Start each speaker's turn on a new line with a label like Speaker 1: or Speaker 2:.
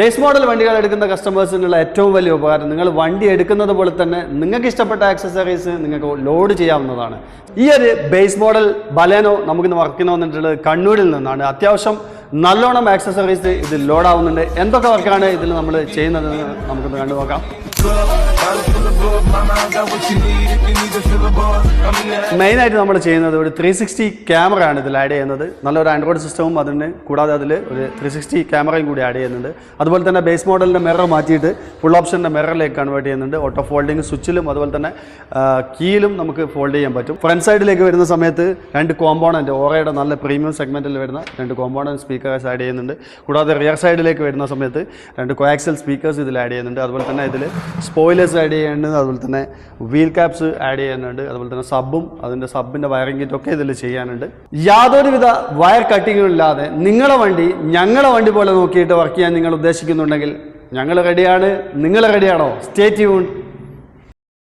Speaker 1: Base model വണ്ടികൾ എടുക്കുന്ന കസ്റ്റമേഴ്സിനുള്ള ഏറ്റവും വലിയ ഉപകാരം നിങ്ങൾ വണ്ടി എടുക്കുന്നത് പോലെ തന്നെ നിങ്ങൾക്ക് ഇഷ്ടപ്പെട്ട ആക്സസറീസ് നിങ്ങൾക്ക് ലോഡ് ചെയ്യാവുന്നതാണ്. ഈ ഒരു ബേസ് മോഡൽ ബലേനോ നമുക്കിന്ന് വർക്കിന് വന്നിട്ടുള്ളത് കണ്ണൂരിൽ നിന്നാണ്. അത്യാവശ്യം നല്ലോണം ആക്സസറീസ് ഇതിൽ ലോഡാവുന്നുണ്ട്. എന്തൊക്കെ വർക്കാണ് ഇതിൽ നമ്മൾ ചെയ്യുന്നതെന്ന് നമുക്കൊന്ന് കണ്ടു നോക്കാം. മെയിനായിട്ട് നമ്മൾ ചെയ്യുന്നത് ഒരു 360 ക്യാമറയാണ് ഇതിൽ ആഡ് ചെയ്യുന്നത്. നല്ലൊരു ആൻഡ്രോയിഡ് സിസ്റ്റവും അതിന് കൂടാതെ അതിൽ ഒരു 360 ക്യാമറയും കൂടി ആഡ് ചെയ്യുന്നുണ്ട്. അതുപോലെ തന്നെ ബേസ് മോഡലിൻ്റെ മിറർ മാറ്റിയിട്ട് ഫുൾ ഓപ്ഷൻ്റെ മിററിലേക്ക് കൺവേർട്ട് ചെയ്യുന്നുണ്ട്. ഓട്ടോ ഫോൾഡിങ് സ്വിച്ചിലും അതുപോലെ തന്നെ കീയിലും നമുക്ക് ഫോൾഡ് ചെയ്യാൻ പറ്റും. ഫ്രണ്ട് സൈഡിലേക്ക് വരുന്ന സമയത്ത് 2 കോമ്പോണൻറ്റ് ഓറയുടെ നല്ല പ്രീമിയം സെഗ്മെൻറ്റിൽ വരുന്ന 2 കോമ്പോണൻറ്റ് സ്പീക്കേഴ്സ് ആഡ് ചെയ്യുന്നുണ്ട്. കൂടാതെ റിയർ സൈഡിലേക്ക് വരുന്ന സമയത്ത് 2 കോയാക്സൽ സ്പീക്കേഴ്സ് ഇതിൽ ആഡ് ചെയ്യുന്നുണ്ട്. അതുപോലെ തന്നെ ഇതിൽ സ്പോയിലേഴ്സ് ആഡ് ചെയ്യുന്നുണ്ട്. അതുപോലെ തന്നെ വീൽ ക്യാപ്സ് ആഡ് ചെയ്യുന്നുണ്ട്. അതുപോലെ തന്നെ സബും അതിൻ്റെ സബിൻ്റെ വയറിംഗ് കിറ്റൊക്കെ ഇതിൽ ചെയ്യാനുണ്ട്. യാതൊരുവിധ വയർ കട്ടിങ്ങും ഇല്ലാതെ നിങ്ങളുടെ വണ്ടി ഞങ്ങളുടെ വണ്ടി പോലെ നോക്കിയിട്ട് വർക്ക് ചെയ്യാൻ നിങ്ങൾ ഉദ്ദേശിക്കുന്നുണ്ടെങ്കിൽ ഞങ്ങൾ റെഡിയാണ്. നിങ്ങൾ റെഡിയാണോ? Stay tuned.